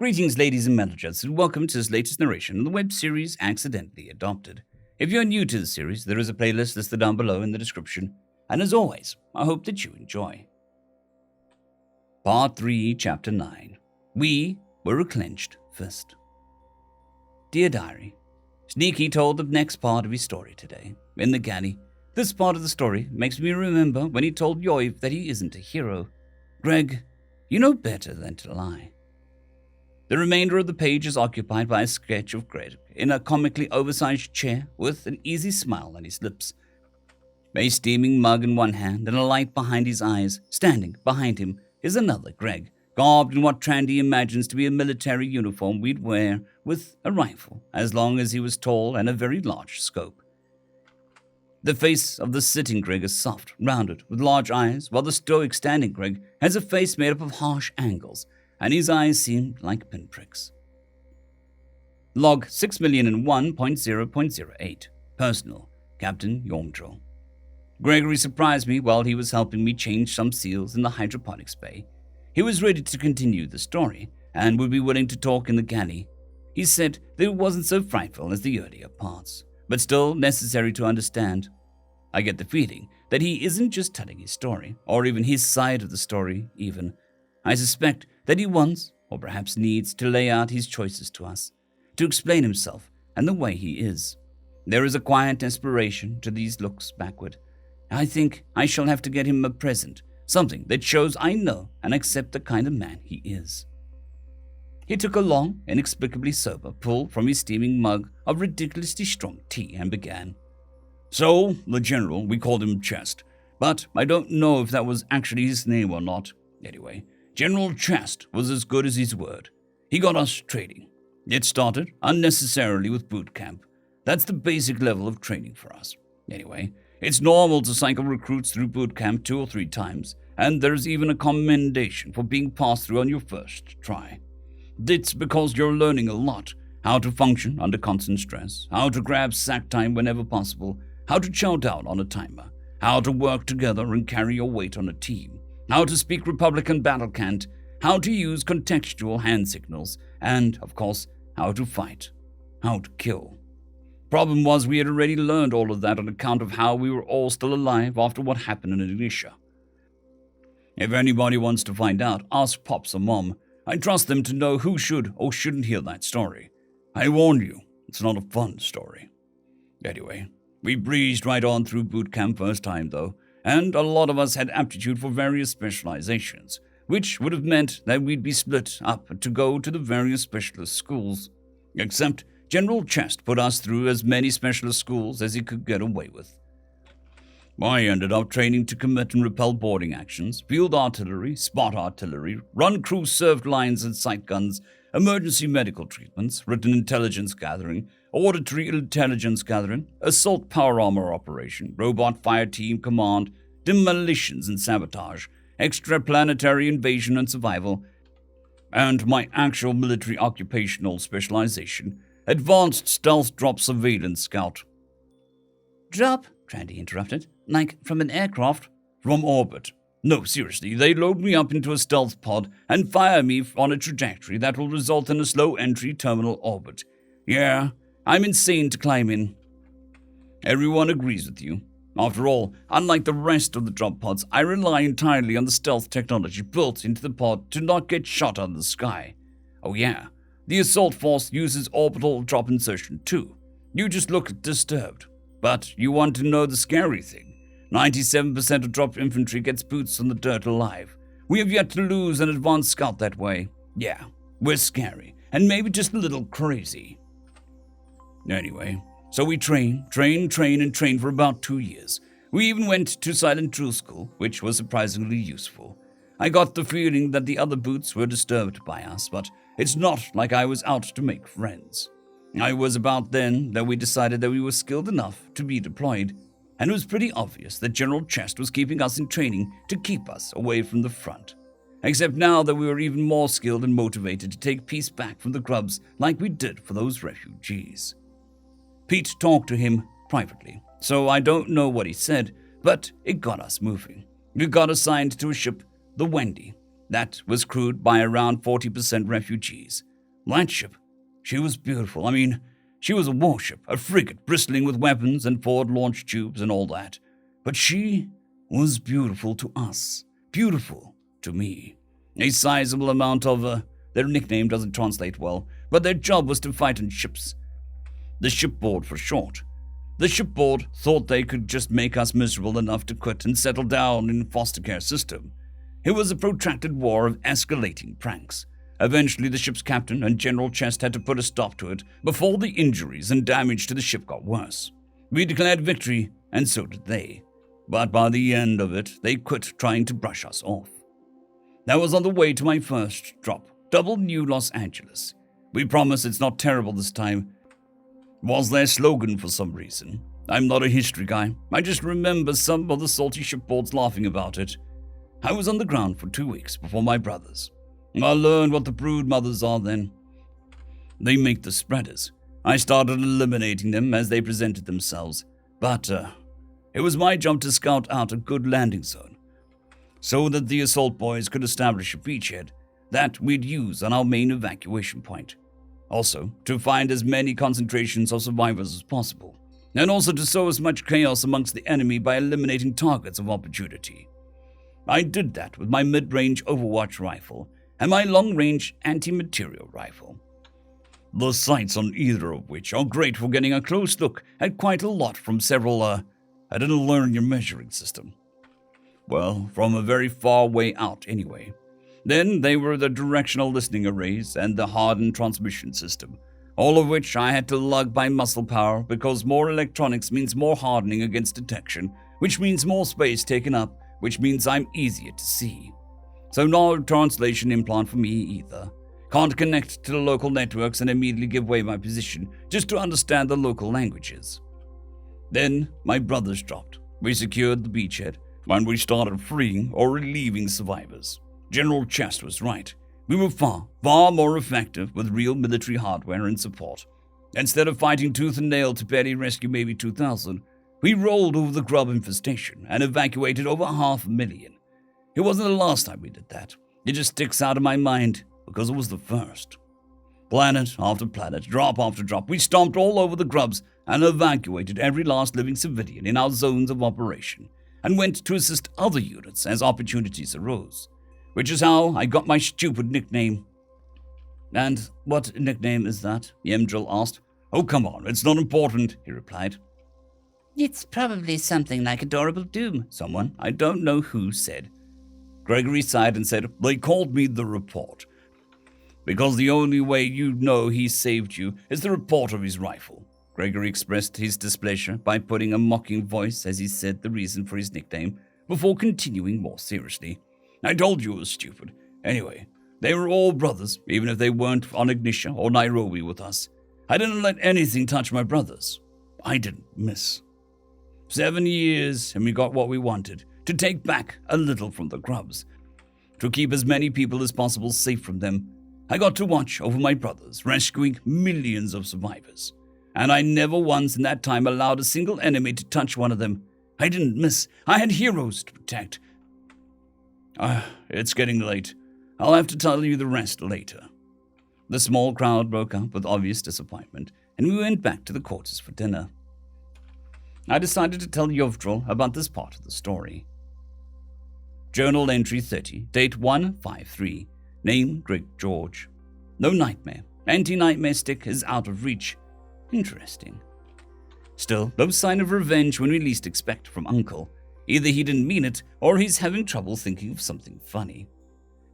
Greetings, ladies and managers, and welcome to this latest narration in the web series Accidentally Adopted. If you're new to the series, there is a playlist listed down below in the description, and as always, I hope that you enjoy. Part 3, Chapter 9. We were a clenched fist. Dear Diary, Sneaky told the next part of his story today, in the galley. This part of the story makes me remember when he told Yoiv that he isn't a hero. Greg, you know better than to lie. The remainder of the page is occupied by a sketch of Greg in a comically oversized chair with an easy smile on his lips. A steaming mug in one hand and a light behind his eyes. Standing behind him is another Greg, garbed in what Trandy imagines to be a military uniform we'd wear with a rifle, as long as he was tall and a very large scope. The face of the sitting Greg is soft, rounded, with large eyes, while the stoic standing Greg has a face made up of harsh angles, and his eyes seemed like pinpricks. Log 6,001.0.08. Personal, Captain Yormdrill. Gregory surprised me while he was helping me change some seals in the hydroponics bay. He was ready to continue the story, and would be willing to talk in the galley. He said that it wasn't so frightful as the earlier parts, but still necessary to understand. I get the feeling that he isn't just telling his story, or even his side of the story, even. I suspect that he wants, or perhaps needs, to lay out his choices to us, to explain himself and the way he is. There is a quiet desperation to these looks backward. I think I shall have to get him a present, something that shows I know and accept the kind of man he is. He took a long, inexplicably sober pull from his steaming mug of ridiculously strong tea and began. So, the general, we called him Chest, but I don't know if that was actually his name or not. Anyway, General Chest was as good as his word. He got us training. It started unnecessarily with boot camp. That's the basic level of training for us. Anyway, it's normal to cycle recruits through boot camp 2 or 3 times, and there's even a commendation for being passed through on your first try. It's because you're learning a lot. How to function under constant stress, how to grab sack time whenever possible, how to chow down on a timer, how to work together and carry your weight on a team, how to speak Republican battle cant, how to use contextual hand signals, and, of course, how to fight, how to kill. Problem was we had already learned all of that on account of how we were all still alive after what happened in Ithilia. If anybody wants to find out, ask Pops or Mom. I trust them to know who should or shouldn't hear that story. I warn you, it's not a fun story. Anyway, we breezed right on through boot camp first time though, and a lot of us had aptitude for various specializations, which would have meant that we'd be split up to go to the various specialist schools. Except General Chest put us through as many specialist schools as he could get away with. I ended up training to commit and repel boarding actions, field artillery, spot artillery, run crew served lines and sight guns, emergency medical treatments, written intelligence gathering, auditory intelligence gathering, assault power armor operation, robot fire team command, demolitions and sabotage, extraplanetary invasion and survival, and my actual military occupational specialization, advanced stealth drop surveillance scout. Drop? Trandy interrupted. Like from an aircraft? From orbit. No, seriously, they load me up into a stealth pod and fire me on a trajectory that will result in a slow entry terminal orbit. Yeah, I'm insane to climb in. Everyone agrees with you. After all, unlike the rest of the drop pods, I rely entirely on the stealth technology built into the pod to not get shot out of the sky. Oh yeah, the assault force uses orbital drop insertion too. You just look disturbed. But you want to know the scary thing. 97% of drop infantry gets boots on the dirt alive. We have yet to lose an advanced scout that way. Yeah, we're scary, and maybe just a little crazy. Anyway, so we train for about 2 years. We even went to silent drill school, which was surprisingly useful. I got the feeling that the other boots were disturbed by us, but it's not like I was out to make friends. I was about then that we decided that we were skilled enough to be deployed, and it was pretty obvious that General Chest was keeping us in training to keep us away from the front. Except now that we were even more skilled and motivated to take peace back from the grubs like we did for those refugees. Pete talked to him privately, so I don't know what he said, but it got us moving. We got assigned to a ship, the Wendy, that was crewed by around 40% refugees. That ship, she was beautiful. I mean, she was a warship, a frigate bristling with weapons and forward-launched tubes and all that. But she was beautiful to us, beautiful to me. A sizable amount of, their nickname doesn't translate well, but their job was to fight on ships. The shipboard for short. The shipboard thought they could just make us miserable enough to quit and settle down in foster care system. It was a protracted war of escalating pranks. Eventually, the ship's captain and General Chest had to put a stop to it before the injuries and damage to the ship got worse. We declared victory, and so did they. But by the end of it, they quit trying to brush us off. That was on the way to my first drop, Double New Los Angeles. We promise it's not terrible this time. Was their slogan for some reason. I'm not a history guy. I just remember some of the salty shipboards laughing about it. I was on the ground for 2 weeks before my brothers. I learned what the brood mothers are then. They make the spreaders. I started eliminating them as they presented themselves, but it was my job to scout out a good landing zone so that the assault boys could establish a beachhead that we'd use on our main evacuation point. Also, to find as many concentrations of survivors as possible, and also to sow as much chaos amongst the enemy by eliminating targets of opportunity. I did that with my mid-range Overwatch rifle and my long-range anti-material rifle. The sights on either of which are great for getting a close look at quite a lot from several, I didn't learn your measuring system. Well, from a very far way out anyway. Then they were the directional listening arrays and the hardened transmission system, all of which I had to lug by muscle power because more electronics means more hardening against detection, which means more space taken up, which means I'm easier to see. So no translation implant for me either. Can't connect to the local networks and immediately give away my position just to understand the local languages. Then my brothers dropped. We secured the beachhead, and we started freeing or relieving survivors. General Chest was right. We were far more effective with real military hardware and support. Instead of fighting tooth and nail to barely rescue maybe 2,000, we rolled over the grub infestation and evacuated over 500,000. It wasn't the last time we did that. It just sticks out of my mind because it was the first. Planet after planet, drop after drop, we stomped all over the grubs and evacuated every last living civilian in our zones of operation and went to assist other units as opportunities arose, which is how I got my stupid nickname. And what nickname is that? Yemdril asked. Oh, come on, it's not important, he replied. It's probably something like Adorable Doom, someone, I don't know who, said. Gregory sighed and said, they called me the Report, because the only way you know he saved you is the report of his rifle. Gregory expressed his displeasure by putting a mocking voice as he said the reason for his nickname, before continuing more seriously. I told you it was stupid. Anyway, they were all brothers, even if they weren't on Ignitia or Nairobi with us. I didn't let anything touch my brothers. I didn't miss. 7 years, and we got what we wanted, to take back a little from the grubs, to keep as many people as possible safe from them. I got to watch over my brothers, rescuing millions of survivors. And I never once in that time allowed a single enemy to touch one of them. I didn't miss. I had heroes to protect. It's getting late. I'll have to tell you the rest later. The small crowd broke up with obvious disappointment, and we went back to the quarters for dinner. I decided to tell Yovdril about this part of the story. Journal entry 30, date 153, name Great George. No nightmare. Anti-nightmare stick is out of reach. Interesting. Still, no sign of revenge when we least expect from Uncle. Either he didn't mean it, or he's having trouble thinking of something funny.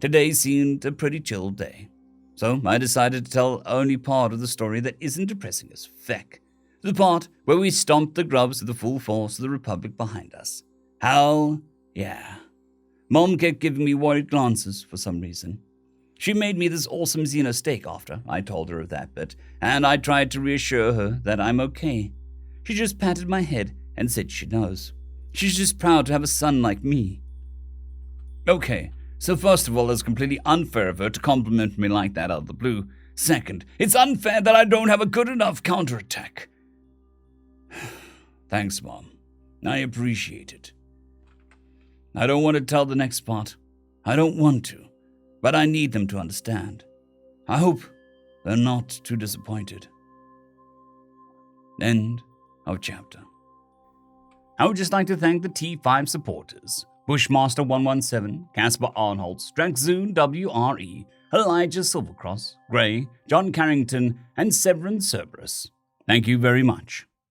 Today seemed a pretty chill day, so I decided to tell only part of the story that isn't depressing as feck. The part where we stomped the grubs with the full force of the Republic behind us. Hell, yeah. Mom kept giving me worried glances for some reason. She made me this awesome Xeno steak after I told her of that bit, and I tried to reassure her that I'm okay. She just patted my head and said she knows. She's just proud to have a son like me. Okay, so first of all, it's completely unfair of her to compliment me like that out of the blue. Second, it's unfair that I don't have a good enough counterattack. Thanks, Mom. I appreciate it. I don't want to tell the next part. I don't want to, but I need them to understand. I hope they're not too disappointed. End of chapter. I would just like to thank the T5 supporters: Bushmaster117, Casper Arnholtz, Dragzoon W.R.E, Elijah Silvercross, Gray, Jon Carrington, and Sevaren Serberous. Thank you very much.